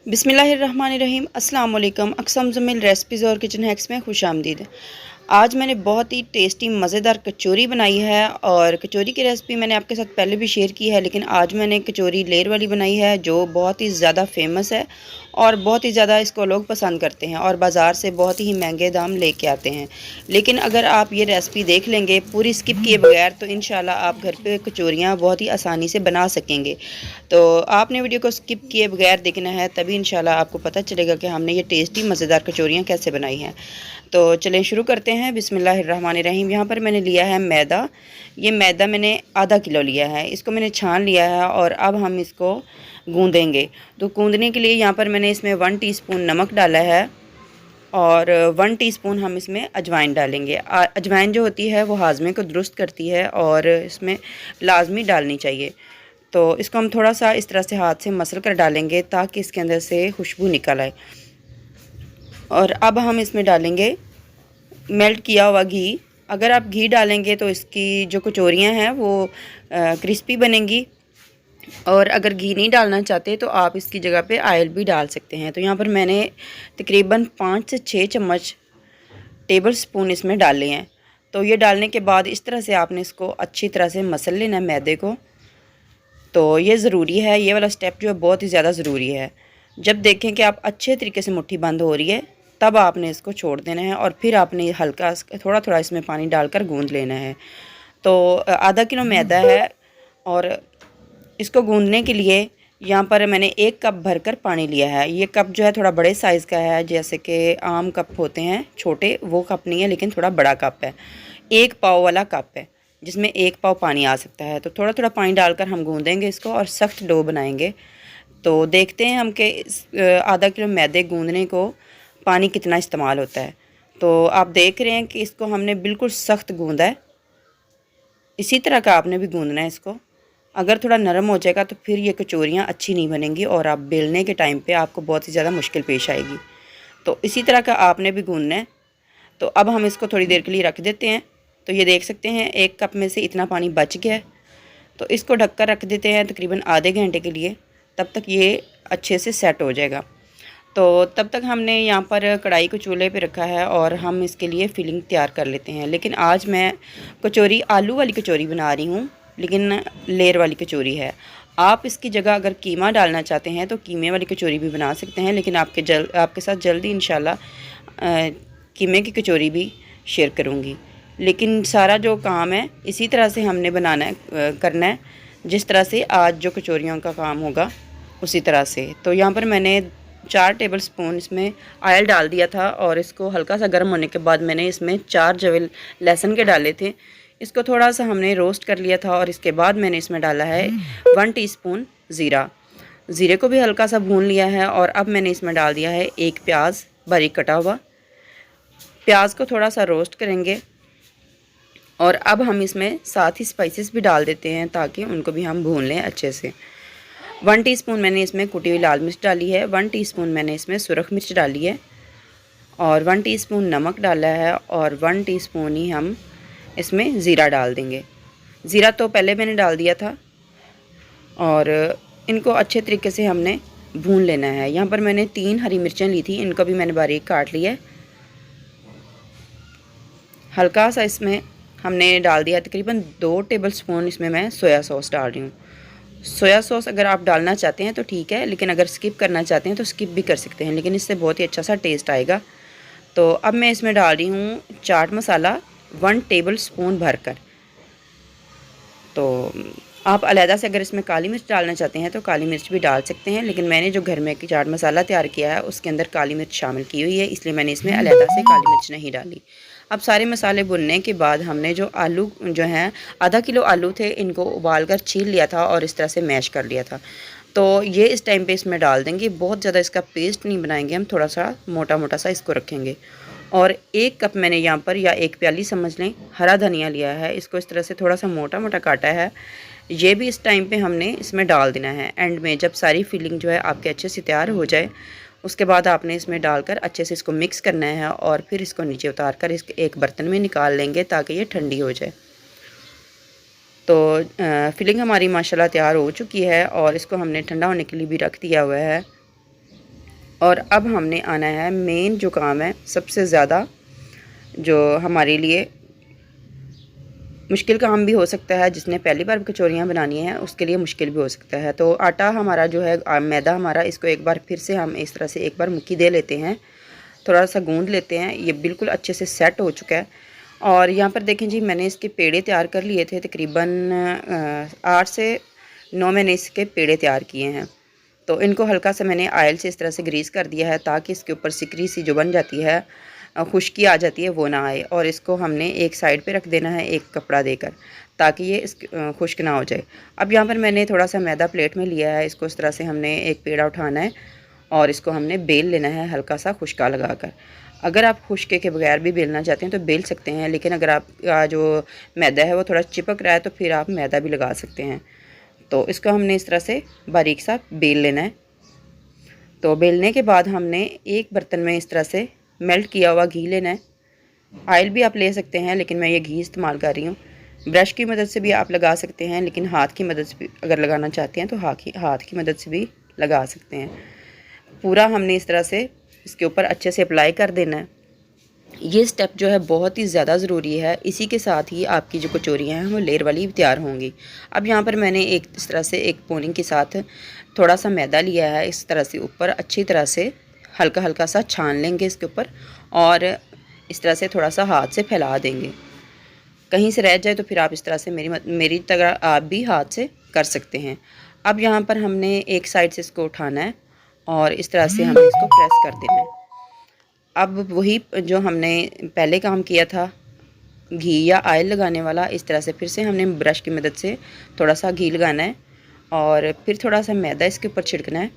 बिस्मिल्लाहिर्रहमानिर्रहीम। अस्सलाम वालेकुम। अक्सम जमील रेसिपीज़ और किचन हैक्स में खुश आमदीद। आज मैंने बहुत ही टेस्टी मज़ेदार कचौरी बनाई है और कचौरी की रेसिपी मैंने आपके साथ पहले भी शेयर की है, लेकिन आज मैंने कचौरी लेयर वाली बनाई है जो बहुत ही ज़्यादा फेमस है और बहुत ही ज़्यादा इसको लोग पसंद करते हैं और बाज़ार से बहुत ही महंगे दाम लेके आते हैं। लेकिन अगर आप ये रेसिपी देख लेंगे पूरी स्किप किए बगैर तो इंशाल्लाह आप घर पे कचौरियाँ बहुत ही आसानी से बना सकेंगे। तो आपने वीडियो को स्किप किए बगैर देखना है, तभी इंशाल्लाह आपको पता चलेगा कि हमने ये टेस्टी मज़ेदार कचौरियाँ कैसे बनाई हैं। तो चलें शुरू करते हैं। बिस्मिल्लाहिर्रहमानिर्रहीम। यहाँ पर मैंने लिया है मैदा। ये मैदा मैंने आधा किलो लिया है, इसको मैंने छान लिया है और अब हम इसको गूँधेंगे। तो गूँधने के लिए यहाँ पर मैंने इसमें 1 टीस्पून नमक डाला है और 1 टीस्पून हम इसमें अजवाइन डालेंगे। अजवाइन जो होती है वो हाजमे को दुरुस्त करती है और इसमें लाजमी डालनी चाहिए। तो इसको हम थोड़ा सा इस तरह से हाथ से मसल कर डालेंगे ताकि इसके अंदर से खुशबू निकल आए। और अब हम इसमें डालेंगे मेल्ट किया हुआ घी। अगर आप घी डालेंगे तो इसकी जो कचौरियाँ हैं वो क्रिस्पी बनेंगी, और अगर घी नहीं डालना चाहते तो आप इसकी जगह पे ऑयल भी डाल सकते हैं। तो यहाँ पर मैंने तकरीबन 5 से 6 चम्मच टेबल स्पून इसमें डाले हैं। तो ये डालने के बाद इस तरह से आपने इसको अच्छी तरह से मसल लेना है मैदे को। तो ये ज़रूरी है, ये वाला स्टेप जो है बहुत ही ज़्यादा ज़रूरी है। जब देखें कि आप अच्छे तरीके से मुट्ठी बंद हो रही है तब आपने इसको छोड़ देना है और फिर आपने हल्का थोड़ा थोड़ा इसमें पानी डालकर गूंद लेना है। तो आधा किलो मैदा है और इसको गूंदने के लिए यहाँ पर मैंने 1 कप भरकर पानी लिया है। ये कप जो है थोड़ा बड़े साइज़ का है, जैसे कि आम कप होते हैं छोटे, वो कप नहीं है लेकिन थोड़ा बड़ा कप है। 1 पाव वाला कप है जिसमें 1 पाव पानी आ सकता है। तो थोड़ा थोड़ा पानी डालकर हम गूंदेंगे इसको और सख्त डो बनाएंगे। तो देखते हैं हम कि आधा किलो मैदे गूंदने को पानी कितना इस्तेमाल होता है। तो आप देख रहे हैं कि इसको हमने बिल्कुल सख्त गूंदा है। इसी तरह का आपने भी गूंदना है इसको। अगर थोड़ा नरम हो जाएगा तो फिर ये कचौरियाँ अच्छी नहीं बनेंगी और आप बेलने के टाइम पे आपको बहुत ही ज़्यादा मुश्किल पेश आएगी। तो इसी तरह का आपने भी गूंदना है। तो अब हम इसको थोड़ी देर के लिए रख देते हैं। तो ये देख सकते हैं 1 कप में से इतना पानी बच गया है। तो इसको ढककर रख देते हैं तकरीबन आधे घंटे के लिए, तब तक ये अच्छे से सेट हो जाएगा। तो तब तक हमने यहाँ पर कढ़ाई को चूल्हे पे रखा है और हम इसके लिए फिलिंग तैयार कर लेते हैं। लेकिन आज मैं कचौरी आलू वाली कचौरी बना रही हूँ, लेकिन लेयर वाली कचौरी है। आप इसकी जगह अगर कीमा डालना चाहते हैं तो कीमे वाली कचौरी भी बना सकते हैं, लेकिन आपके साथ जल्दी इंशाल्लाह कीमे की कचौरी भी शेयर करूँगी। लेकिन सारा जो काम है इसी तरह से हमने बनाना है, करना है जिस तरह से आज जो कचौरियों का काम होगा उसी तरह से। तो यहाँ पर मैंने 4 टेबल स्पून इसमें ऑयल डाल दिया था और इसको हल्का सा गर्म होने के बाद मैंने इसमें 4 जवे लहसुन के डाले थे। इसको थोड़ा सा हमने रोस्ट कर लिया था और इसके बाद मैंने इसमें डाला है 1 टीस्पून ज़ीरा। ज़ीरे को भी हल्का सा भून लिया है और अब मैंने इसमें डाल दिया है 1 प्याज बारीक कटा हुआ। प्याज को थोड़ा सा रोस्ट करेंगे और अब हम इसमें साथ ही स्पाइसेस भी डाल देते हैं ताकि उनको भी हम भून लें अच्छे से। 1 टीस्पून मैंने इसमें कुटी हुई लाल मिर्च डाली है, 1 टीस्पून मैंने इसमें सुरख मिर्च डाली है और 1 टीस्पून नमक डाला है और 1 टीस्पून ही हम इसमें ज़ीरा डाल देंगे। ज़ीरा तो पहले मैंने डाल दिया था और इनको अच्छे तरीके से हमने भून लेना है। यहाँ पर मैंने 3 हरी मिर्चें ली थी, इनको भी मैंने बारीक काट लिया है। हल्का सा इसमें हमने डाल दिया तकरीबन 2 टेबल स्पून इसमें मैं सोया सॉस डाल रही हूँ। सोया सॉस अगर आप डालना चाहते हैं तो ठीक है, लेकिन अगर स्किप करना चाहते हैं तो स्किप भी कर सकते हैं, लेकिन इससे बहुत ही अच्छा सा टेस्ट आएगा। तो अब मैं इसमें डाल रही हूँ चाट मसाला 1 टेबल स्पून भरकर। तो आप अलहदा से अगर इसमें काली मिर्च डालना चाहते हैं तो काली मिर्च भी डाल सकते हैं, लेकिन मैंने जो घर में चाट मसाला तैयार किया है उसके अंदर काली मिर्च शामिल की हुई है, इसलिए मैंने इसमें अलहदा से काली मिर्च नहीं डाली। अब सारे मसाले भुनने के बाद हमने जो आलू जो हैं आधा किलो आलू थे, इनको उबाल कर छील लिया था और इस तरह से मैश कर लिया था। तो ये इस टाइम पे इसमें डाल देंगे। बहुत ज़्यादा इसका पेस्ट नहीं बनाएंगे, हम थोड़ा सा मोटा मोटा सा इसको रखेंगे। और 1 कप मैंने यहाँ पर या 1 प्याली समझ लें हरा धनिया लिया है, इसको इस तरह से थोड़ा सा मोटा मोटा काटा है। ये भी इस टाइम पे हमने इसमें डाल देना है। एंड में जब सारी फिलिंग जो है आपके अच्छे से तैयार हो जाए उसके बाद आपने इसमें डालकर अच्छे से इसको मिक्स करना है और फिर इसको नीचे उतार कर इस एक बर्तन में निकाल लेंगे ताकि ये ठंडी हो जाए। तो फिलिंग हमारी माशाल्लाह तैयार हो चुकी है और इसको हमने ठंडा होने के लिए भी रख दिया हुआ है। और अब हमने आना है मेन जो काम है, सबसे ज़्यादा जो हमारे लिए मुश्किल काम भी हो सकता है, जिसने पहली बार कचौरियाँ बनानी है उसके लिए मुश्किल भी हो सकता है। तो आटा हमारा जो है, मैदा हमारा, इसको एक बार फिर से हम इस तरह से एक बार मुट्ठी दे लेते हैं, थोड़ा सा गूंद लेते हैं। ये बिल्कुल अच्छे से सेट हो चुका है। और यहाँ पर देखें जी, मैंने इसके पेड़े तैयार कर लिए थे, तकरीबन 8 से 9 मैंने इसके पेड़े तैयार किए हैं। तो इनको हल्का सा मैंने ऑयल से इस तरह से ग्रीस कर दिया है, ताकि इसके ऊपर सिकरी सी जो बन जाती है, खुश्की आ जाती है, वो ना आए। और इसको हमने एक साइड पे रख देना है एक कपड़ा देकर, ताकि ये खुश्क ना हो जाए। अब यहाँ पर मैंने थोड़ा सा मैदा प्लेट में लिया है, इसको इस तरह से हमने एक पेड़ा उठाना है और इसको हमने बेल लेना है हल्का सा खुश्का लगाकर। अगर आप खुश्के के बगैर भी बेलना चाहते हैं तो बेल सकते हैं, लेकिन अगर आपका जो मैदा है वो थोड़ा चिपक रहा है तो फिर आप मैदा भी लगा सकते हैं। तो इसको हमने इस तरह से बारीक सा बेल लेना है। तो बेलने के बाद हमने एक बर्तन में इस तरह से मेल्ट किया हुआ घी लेना है। ऑयल भी आप ले सकते हैं, लेकिन मैं ये घी इस्तेमाल कर रही हूँ। ब्रश की मदद से भी आप लगा सकते हैं, लेकिन हाथ की मदद से भी अगर लगाना चाहते हैं तो हाथ की मदद से भी लगा सकते हैं। पूरा हमने इस तरह से इसके ऊपर अच्छे से अप्लाई कर देना है। ये स्टेप जो है बहुत ही ज़्यादा ज़रूरी है। इसी के साथ ही आपकी जो कचौरियाँ हैं वो लेयर वाली तैयार होंगी। अब यहाँ पर मैंने एक इस तरह से एक पोनी के साथ थोड़ा सा मैदा लिया है, इस तरह से ऊपर अच्छी तरह से हल्का हल्का सा छान लेंगे इसके ऊपर, और इस तरह से थोड़ा सा हाथ से फैला देंगे। कहीं से रह जाए तो फिर आप इस तरह से मेरी तरह आप भी हाथ से कर सकते हैं। अब यहाँ पर हमने एक साइड से इसको उठाना है और इस तरह से हमें इसको प्रेस कर देना है। अब वही जो हमने पहले काम किया था घी या ऑयल लगाने वाला, इस तरह से फिर से हमने ब्रश की मदद से थोड़ा सा घी लगाना है और फिर थोड़ा सा मैदा इसके ऊपर छिड़कना है,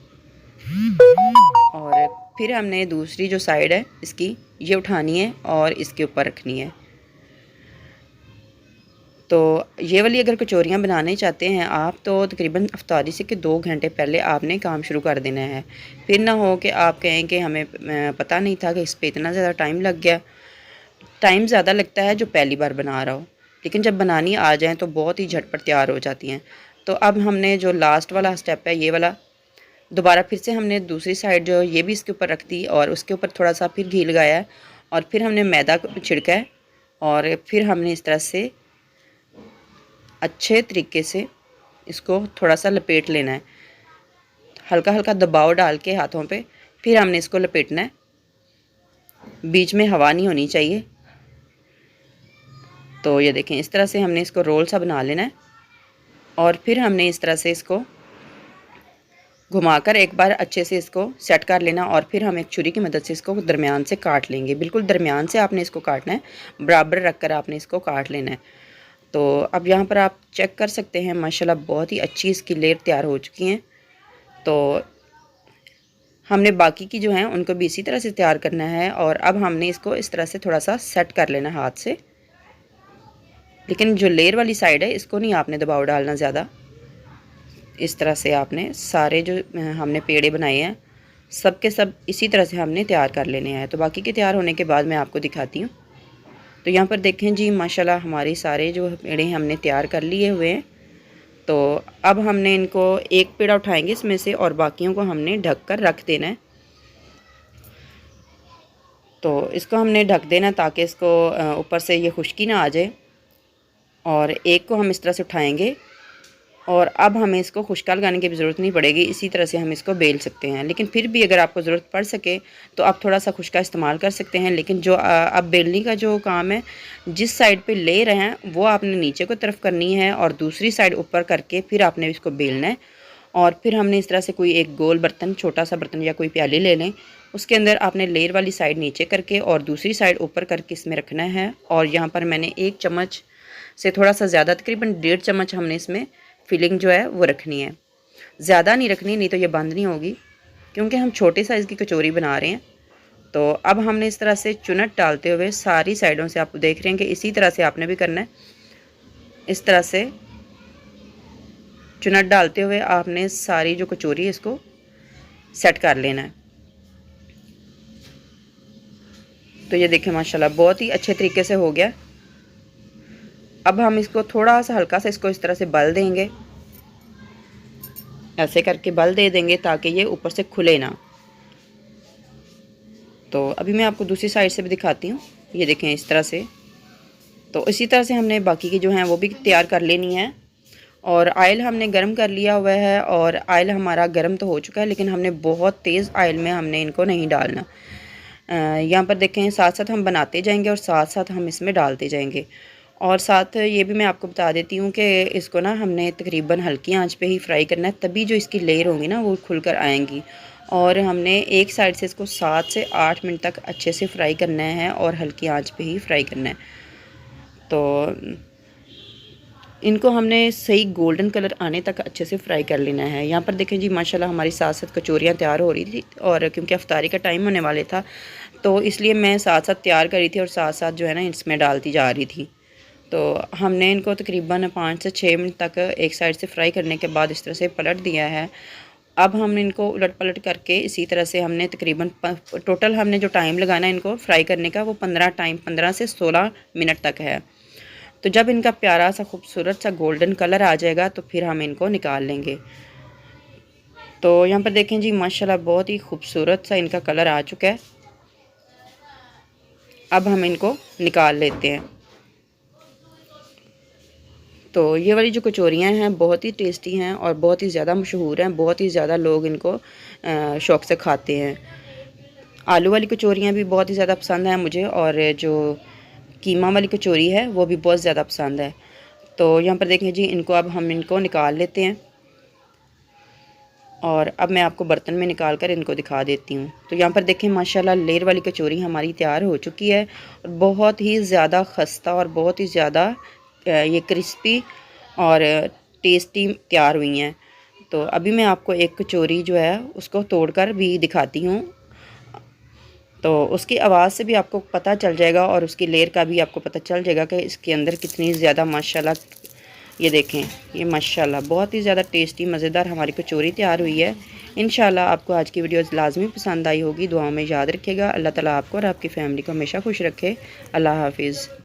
और फिर हमने दूसरी जो साइड है इसकी ये उठानी है और इसके ऊपर रखनी है। तो ये वाली अगर कचौरियाँ बनाने चाहते हैं आप, तो तकरीबन इफ्तारी से कि 2 घंटे पहले आपने काम शुरू कर देना है। फिर ना हो कि आप कहें कि हमें पता नहीं था कि इस पर इतना ज़्यादा टाइम लग गया। टाइम ज़्यादा लगता है जो पहली बार बना रहा हो, लेकिन जब बनानी आ जाए तो बहुत ही झटपट तैयार हो जाती हैं। तो अब हमने जो लास्ट वाला स्टेप है ये वाला, दोबारा फिर से हमने दूसरी साइड जो ये भी इसके ऊपर रख दी और उसके ऊपर थोड़ा सा फिर घी लगाया है और फिर हमने मैदा छिड़का है और फिर हमने इस तरह से अच्छे तरीके से इसको थोड़ा सा लपेट लेना है, हल्का हल्का दबाव डाल के हाथों पे। फिर हमने इसको लपेटना है, बीच में हवा नहीं होनी चाहिए। तो ये देखें, इस तरह से हमने इसको रोल सा बना लेना है और फिर हमने इस तरह से इसको घुमाकर एक बार अच्छे से इसको सेट कर लेना और फिर हम एक छुरी की मदद से इसको दरमियान से काट लेंगे। बिल्कुल दरमियान से आपने इसको काटना है, बराबर रख कर आपने इसको काट लेना है। तो अब यहाँ पर आप चेक कर सकते हैं माशाल्लाह बहुत ही अच्छी इसकी लेयर तैयार हो चुकी हैं। तो हमने बाकी की जो हैं उनको भी इसी तरह से तैयार करना है और अब हमने इसको इस तरह से थोड़ा सा सेट कर लेना हाथ से, लेकिन जो लेयर वाली साइड है इसको नहीं आपने दबाव डालना ज़्यादा। इस तरह से आपने सारे जो हमने पेड़े बनाए हैं सब के सब इसी तरह से हमने तैयार कर लेने हैं। तो बाकी के तैयार होने के बाद मैं आपको दिखाती हूँ। तो यहाँ पर देखें जी माशाल्लाह हमारे सारे जो पेड़े हमने तैयार कर लिए हुए हैं। तो अब हमने इनको एक पेड़ा उठाएंगे इसमें से और बाकियों को हमने ढक कर रख देना है। तो इसको हमने ढक देना ताकि इसको ऊपर से ये खुश्की ना आ जाए। और एक को हम इस तरह से उठाएंगे और अब हमें इसको खुश्का लगाने की भी ज़रूरत नहीं पड़ेगी, इसी तरह से हम इसको बेल सकते हैं। लेकिन फिर भी अगर आपको ज़रूरत पड़ सके तो आप थोड़ा सा खुश्का इस्तेमाल कर सकते हैं। लेकिन जो अब बेलने का जो काम है, जिस साइड पे ले रहे हैं वो आपने नीचे को तरफ करनी है और दूसरी साइड ऊपर करके फिर आपने इसको बेलना है। और फिर हमने इस तरह से कोई एक गोल बर्तन, छोटा सा बर्तन या कोई प्याली ले लें, उसके अंदर आपने लेयर वाली साइड नीचे करके और दूसरी साइड ऊपर करके इसमें रखना है। और यहाँ पर मैंने 1 चम्मच से थोड़ा सा ज़्यादा, तकरीबन 1.5 चम्मच हमने इसमें फिलिंग जो है वो रखनी है। ज़्यादा नहीं रखनी, नहीं तो ये बंद नहीं होगी, क्योंकि हम छोटे साइज़ की कचौरी बना रहे हैं। तो अब हमने इस तरह से चुनट डालते हुए सारी साइडों से, आप देख रहे हैं कि इसी तरह से आपने भी करना है। इस तरह से चुनट डालते हुए आपने सारी जो कचौरी है इसको सेट कर लेना है। तो ये देखें माशाल्लाह बहुत ही अच्छे तरीके से हो गया। अब हम इसको थोड़ा सा हल्का सा इसको इस तरह से बल देंगे, ऐसे करके बल दे देंगे ताकि ये ऊपर से खुले ना। तो अभी मैं आपको दूसरी साइड से भी दिखाती हूँ। ये देखें इस तरह से। तो इसी तरह से हमने बाकी की जो हैं वो भी तैयार कर लेनी है। और आयल हमने गरम कर लिया हुआ है, और आयल हमारा गरम तो हो चुका है, लेकिन हमने बहुत तेज़ आयल में हमने इनको नहीं डालना। यहाँ पर देखें साथ साथ हम बनाते जाएंगे और साथ साथ हम इसमें डालते जाएंगे। और साथ ये भी मैं आपको बता देती हूँ कि इसको ना हमने तकरीबन हल्की आंच पे ही फ्राई करना है, तभी जो इसकी लेयर होंगी ना वो खुलकर आएंगी। और हमने एक साइड से इसको 7 से 8 मिनट तक अच्छे से फ्राई करना है और हल्की आंच पे ही फ्राई करना है। तो इनको हमने सही गोल्डन कलर आने तक अच्छे से फ्राई कर लेना है। यहाँ पर देखें जी माशाल्लाह हमारी साथ साथ कचौरियाँ तैयार हो रही थी, और क्योंकि अफ्तारी का टाइम होने वाले था तो इसलिए मैं साथ साथ तैयार करी थी और साथ साथ जो है ना इसमें डालती जा रही थी। तो हमने इनको तकरीबन 5 से 6 मिनट तक एक साइड से फ्राई करने के बाद इस तरह से पलट दिया है। अब हमने इनको उलट पलट करके इसी तरह से हमने तकरीबन टोटल हमने जो टाइम लगाना है इनको फ्राई करने का वो 15 से 16 मिनट तक है। तो जब इनका प्यारा सा खूबसूरत सा गोल्डन कलर आ जाएगा तो फिर हम इनको निकाल लेंगे। तो यहाँ पर देखें जी माशाल्लाह बहुत ही खूबसूरत सा इनका कलर आ चुका है। अब हम इनको निकाल लेते हैं। तो ये वाली जो कचौरियाँ हैं बहुत ही टेस्टी हैं और बहुत ही ज़्यादा मशहूर हैं, बहुत ही ज़्यादा लोग इनको शौक़ से खाते हैं। आलू वाली कचौरियाँ भी बहुत ही ज़्यादा पसंद हैं मुझे, और जो कीमा वाली कचौरी है वो भी बहुत ज़्यादा पसंद है। तो यहाँ पर देखें जी इनको अब हम इनको निकाल लेते हैं, और अब मैं आपको बर्तन में निकाल कर इनको दिखा देती हूँ। तो यहाँ पर देखें माशाल्लाह लेयर वाली कचौरी हमारी तैयार हो चुकी है, और बहुत ही ज़्यादा खस्ता और बहुत ही ज़्यादा ये क्रिस्पी और टेस्टी तैयार हुई हैं। तो अभी मैं आपको एक कचौरी जो है उसको तोड़कर भी दिखाती हूँ, तो उसकी आवाज़ से भी आपको पता चल जाएगा और उसकी लेयर का भी आपको पता चल जाएगा कि इसके अंदर कितनी ज़्यादा माशाल्लाह। ये देखें ये माशाल्लाह बहुत ही ज़्यादा टेस्टी मज़ेदार हमारी कचौरी तैयार हुई है। इंशाल्लाह आपको आज की वीडियो लाजमी पसंद आई होगी। दुआओं में याद रखिएगा। अल्लाह ताला आपको और आपकी फ़ैमिली को हमेशा खुश रखे। अल्लाह हाफिज़।